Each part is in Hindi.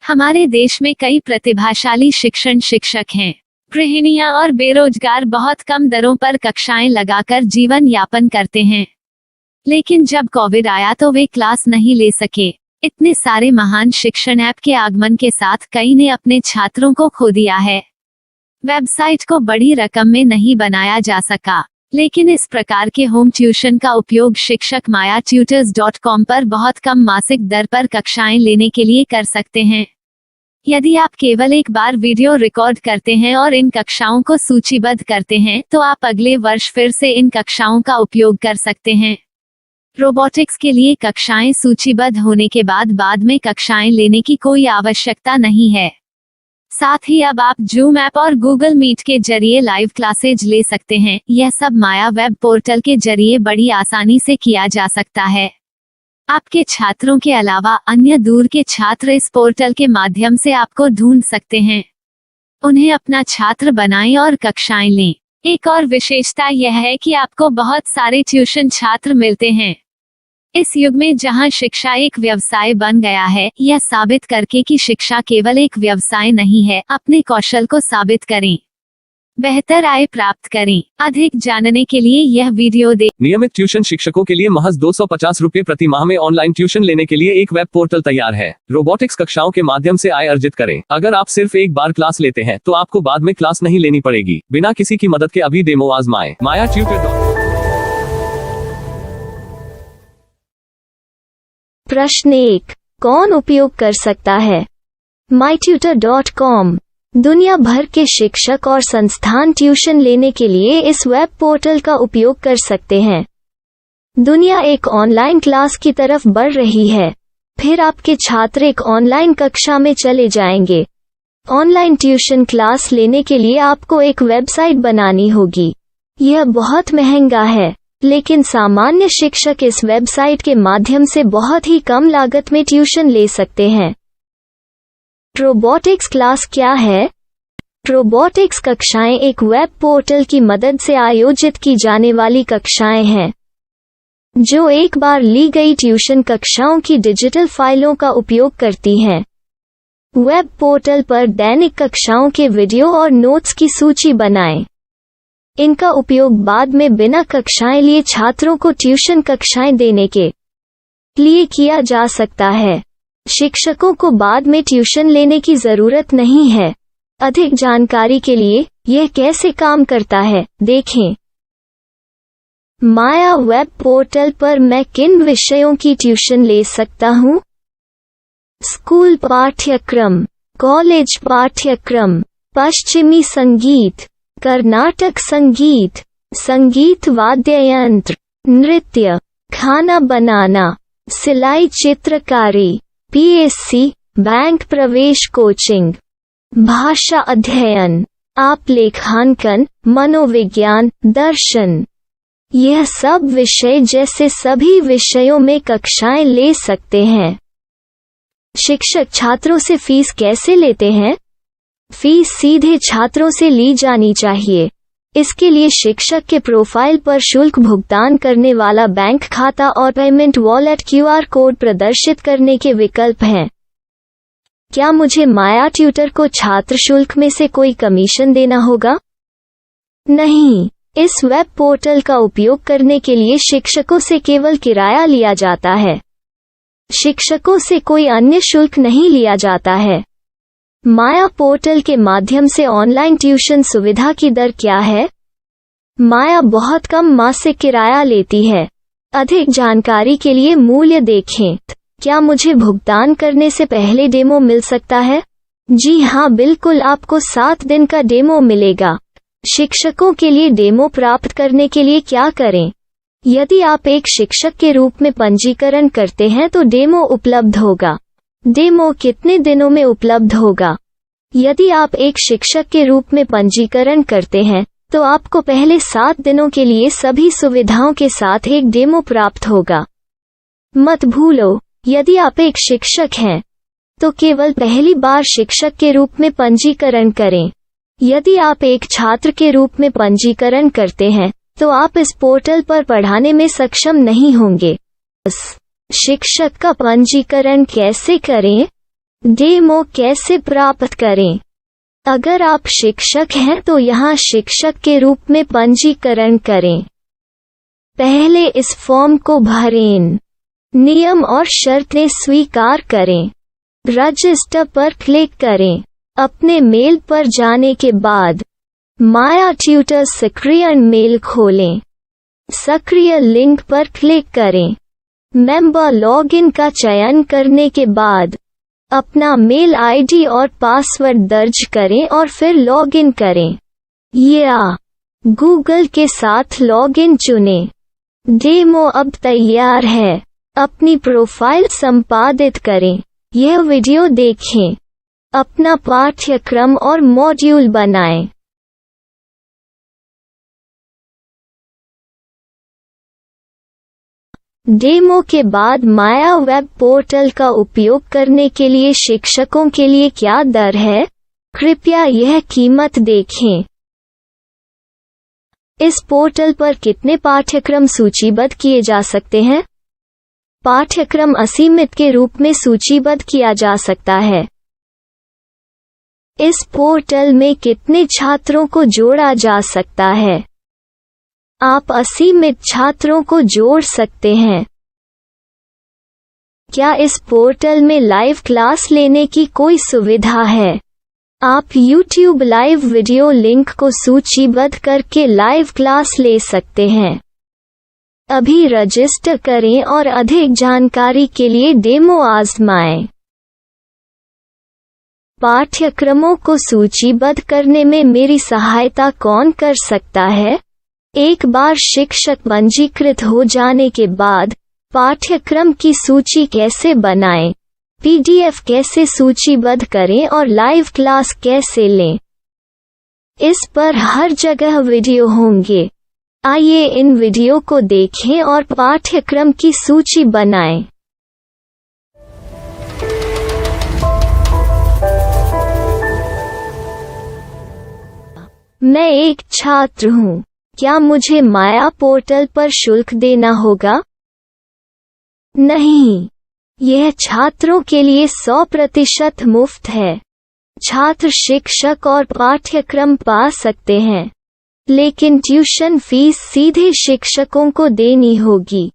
हमारे देश में कई प्रतिभाशाली शिक्षण शिक्षक हैं। गृहिणियां और बेरोजगार बहुत कम दरों पर कक्षाएं लगाकर जीवन यापन करते हैं। लेकिन जब कोविड आया तो वे क्लास नहीं ले सके। इतने सारे महान शिक्षण ऐप के आगमन के साथ कई ने अपने छात्रों को खो दिया है। वेबसाइट को बड़ी रकम में नहीं बनाया जा सका, लेकिन इस प्रकार के होम ट्यूशन का उपयोग शिक्षक myatutors.com पर बहुत कम मासिक दर पर कक्षाएं लेने के लिए कर सकते हैं। यदि आप केवल एक बार वीडियो रिकॉर्ड करते हैं और इन कक्षाओं को सूचीबद्ध करते हैं तो आप अगले वर्ष फिर से इन कक्षाओं का उपयोग कर सकते हैं। रोबोटिक्स के लिए कक्षाएं सूचीबद्ध होने के बाद में कक्षाएं लेने की कोई आवश्यकता नहीं है। साथ ही अब आप जूम ऐप और गूगल मीट के जरिए लाइव क्लासेज ले सकते हैं। यह सब माया वेब पोर्टल के जरिए बड़ी आसानी से किया जा सकता है। आपके छात्रों के अलावा अन्य दूर के छात्र इस पोर्टल के माध्यम से आपको ढूंढ सकते हैं। उन्हें अपना छात्र बनाएं और कक्षाएं लें। एक और विशेषता यह है कि आपको बहुत सारे ट्यूशन छात्र मिलते हैं। इस युग में जहां शिक्षा एक व्यवसाय बन गया है, यह साबित करके कि शिक्षा केवल एक व्यवसाय नहीं है, अपने कौशल को साबित करें, बेहतर आय प्राप्त करें। अधिक जानने के लिए यह वीडियो देखें। नियमित ट्यूशन शिक्षकों के लिए महज 250 रुपए प्रति माह में ऑनलाइन ट्यूशन लेने के लिए एक वेब पोर्टल तैयार है। रोबोटिक्स कक्षाओं के माध्यम से आय अर्जित करें। अगर आप सिर्फ एक बार क्लास लेते हैं तो आपको बाद में क्लास नहीं लेनी पड़ेगी। बिना किसी की मदद के अभी डेमो आजमाएं। myatutors.com। प्रश्न 1, कौन उपयोग कर सकता है? mytutor.com दुनिया भर के शिक्षक और संस्थान ट्यूशन लेने के लिए इस वेब पोर्टल का उपयोग कर सकते हैं। दुनिया एक ऑनलाइन क्लास की तरफ बढ़ रही है। फिर आपके छात्र एक ऑनलाइन कक्षा में चले जाएंगे। ऑनलाइन ट्यूशन क्लास लेने के लिए आपको एक वेबसाइट बनानी होगी। यह बहुत महंगा है, लेकिन सामान्य शिक्षक इस वेबसाइट के माध्यम से बहुत ही कम लागत में ट्यूशन ले सकते हैं। रोबोटिक्स क्लास क्या है? रोबोटिक्स कक्षाएं एक वेब पोर्टल की मदद से आयोजित की जाने वाली कक्षाएं हैं, जो एक बार ली गई ट्यूशन कक्षाओं की डिजिटल फाइलों का उपयोग करती हैं। वेब पोर्टल पर दैनिक कक्षाओं के वीडियो और नोट्स की सूची बनाएं। इनका उपयोग बाद में बिना कक्षाएं लिए छात्रों को ट्यूशन कक्षाएं देने के लिए किया जा सकता है। शिक्षकों को बाद में ट्यूशन लेने की जरूरत नहीं है। अधिक जानकारी के लिए यह कैसे काम करता है, देखें। माया वेब पोर्टल पर मैं किन विषयों की ट्यूशन ले सकता हूँ? स्कूल पाठ्यक्रम, कॉलेज पाठ्यक्रम, पश्चिमी संगीत, कर्नाटक संगीत, संगीत वाद्य यंत्र, नृत्य, खाना बनाना, सिलाई चित्रकारी, पीएससी, बैंक प्रवेश कोचिंग, भाषा अध्ययन, आप लेखांकन, मनोविज्ञान, दर्शन। यह सब विषय जैसे सभी विषयों में कक्षाएं ले सकते हैं। शिक्षक छात्रों से फीस कैसे लेते हैं? फीस सीधे छात्रों से ली जानी चाहिए। इसके लिए शिक्षक के प्रोफाइल पर शुल्क भुगतान करने वाला बैंक खाता और पेमेंट वॉलेट क्यूआर कोड प्रदर्शित करने के विकल्प हैं। क्या मुझे माया ट्यूटर को छात्र शुल्क में से कोई कमीशन देना होगा? नहीं, इस वेब पोर्टल का उपयोग करने के लिए शिक्षकों से केवल किराया लिया जाता है। शिक्षकों से कोई अन्य शुल्क नहीं लिया जाता है। माया पोर्टल के माध्यम से ऑनलाइन ट्यूशन सुविधा की दर क्या है? माया बहुत कम मासिक किराया लेती है। अधिक जानकारी के लिए मूल्य देखें। क्या मुझे भुगतान करने से पहले डेमो मिल सकता है? जी हाँ, बिल्कुल, आपको 7 दिन का डेमो मिलेगा। शिक्षकों के लिए डेमो प्राप्त करने के लिए क्या करें? यदि आप एक शिक्षक के रूप में पंजीकरण करते हैं तो डेमो उपलब्ध होगा। डेमो कितने दिनों में उपलब्ध होगा? यदि आप एक शिक्षक के रूप में पंजीकरण करते हैं तो आपको पहले 7 दिनों के लिए सभी सुविधाओं के साथ एक डेमो प्राप्त होगा। मत भूलो, यदि आप एक शिक्षक हैं तो केवल पहली बार शिक्षक के रूप में पंजीकरण करें। यदि आप एक छात्र के रूप में पंजीकरण करते हैं तो आप इस पोर्टल पर पढ़ाने में सक्षम नहीं होंगे। शिक्षक का पंजीकरण कैसे करें? डेमो कैसे प्राप्त करें? अगर आप शिक्षक हैं तो यहाँ शिक्षक के रूप में पंजीकरण करें। पहले इस फॉर्म को भरें। नियम और शर्तें स्वीकार करें। रजिस्टर पर क्लिक करें। अपने मेल पर जाने के बाद माया ट्यूटर सक्रिय मेल खोलें। सक्रिय लिंक पर क्लिक करें। मेंबर लॉगिन का चयन करने के बाद अपना मेल आईडी और पासवर्ड दर्ज करें और फिर लॉगिन करें या गूगल के साथ लॉगिन चुनें। डेमो अब तैयार है। अपनी प्रोफाइल संपादित करें। यह वीडियो देखें। अपना पाठ्यक्रम और मॉड्यूल बनाएं। डेमो के बाद माया वेब पोर्टल का उपयोग करने के लिए शिक्षकों के लिए क्या दर है? कृपया यह कीमत देखें। इस पोर्टल पर कितने पाठ्यक्रम सूचीबद्ध किए जा सकते हैं? पाठ्यक्रम असीमित के रूप में सूचीबद्ध किया जा सकता है। इस पोर्टल में कितने छात्रों को जोड़ा जा सकता है? आप असीमित छात्रों को जोड़ सकते हैं। क्या इस पोर्टल में लाइव क्लास लेने की कोई सुविधा है? आप YouTube लाइव वीडियो लिंक को सूचीबद्ध करके लाइव क्लास ले सकते हैं। अभी रजिस्टर करें और अधिक जानकारी के लिए डेमो आजमाएं। पाठ्यक्रमों को सूचीबद्ध करने में मेरी सहायता कौन कर सकता है? एक बार शिक्षक पंजीकृत हो जाने के बाद पाठ्यक्रम की सूची कैसे बनाएं? PDF कैसे सूचीबद्ध करें और लाइव क्लास कैसे लें? इस पर हर जगह वीडियो होंगे। आइए इन वीडियो को देखें और पाठ्यक्रम की सूची बनाएं। मैं एक छात्र हूँ। क्या मुझे माया पोर्टल पर शुल्क देना होगा? नहीं, यह छात्रों के लिए 100% मुफ्त है। छात्र शिक्षक और पाठ्यक्रम पा सकते हैं, लेकिन ट्यूशन फीस सीधे शिक्षकों को देनी होगी।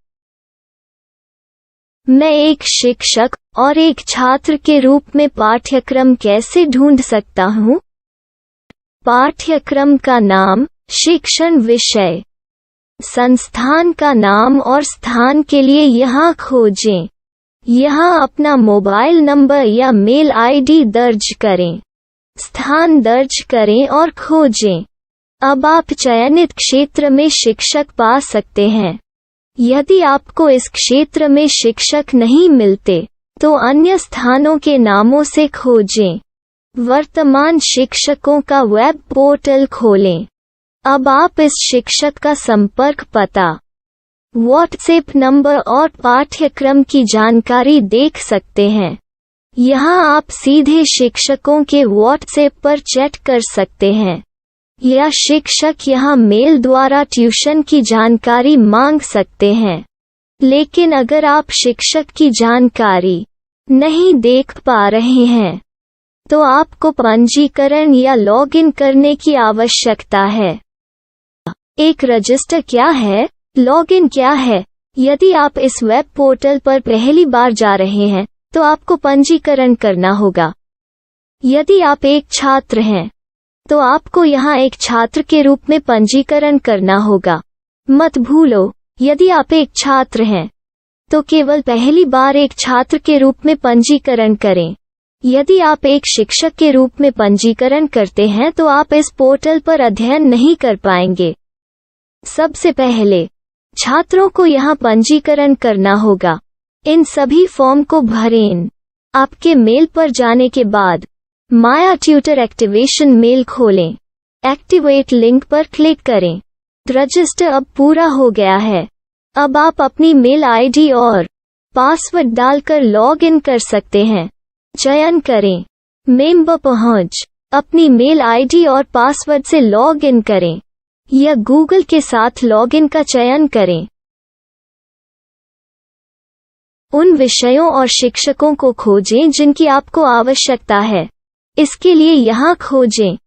मैं एक शिक्षक और एक छात्र के रूप में पाठ्यक्रम कैसे ढूंढ सकता हूँ? पाठ्यक्रम का नाम, शिक्षण विषय, संस्थान का नाम और स्थान के लिए यहाँ खोजें। यहाँ अपना मोबाइल नंबर या मेल आईडी दर्ज करें। स्थान दर्ज करें और खोजें। अब आप चयनित क्षेत्र में शिक्षक पा सकते हैं। यदि आपको इस क्षेत्र में शिक्षक नहीं मिलते, तो अन्य स्थानों के नामों से खोजें। वर्तमान शिक्षकों का वेब पोर्टल खोलें। अब आप इस शिक्षक का संपर्क पता, व्हाट्सएप नंबर और पाठ्यक्रम की जानकारी देख सकते हैं। यहाँ आप सीधे शिक्षकों के व्हाट्सएप पर चैट कर सकते हैं या शिक्षक यहाँ मेल द्वारा ट्यूशन की जानकारी मांग सकते हैं। लेकिन अगर आप शिक्षक की जानकारी नहीं देख पा रहे हैं, तो आपको पंजीकरण या लॉगिन करने की आवश्यकता है। एक रजिस्टर क्या है? लॉगिन क्या है? यदि आप इस वेब पोर्टल पर पहली बार जा रहे हैं, तो आपको पंजीकरण करना होगा। यदि आप एक छात्र हैं, तो आपको यहाँ एक छात्र के रूप में पंजीकरण करना होगा। मत भूलो, यदि आप एक छात्र हैं, तो केवल पहली बार एक छात्र के रूप में पंजीकरण करें। यदि आप एक शिक्षक के रूप में पंजीकरण करते हैं, तो आप इस पोर्टल पर अध्ययन नहीं कर पाएंगे। सबसे पहले छात्रों को यहाँ पंजीकरण करना होगा। इन सभी फॉर्म को भरें। आपके मेल पर जाने के बाद माया ट्यूटर एक्टिवेशन मेल खोलें। एक्टिवेट लिंक पर क्लिक करें। रजिस्टर अब पूरा हो गया है। अब आप अपनी मेल आईडी और पासवर्ड डालकर लॉग इन कर सकते हैं। चयन करें मेंबर पहुंच। अपनी मेल आईडी और पासवर्ड से लॉग इन करें या गूगल के साथ लॉगिन का चयन करें। उन विषयों और शिक्षकों को खोजें जिनकी आपको आवश्यकता है। इसके लिए यहाँ खोजें।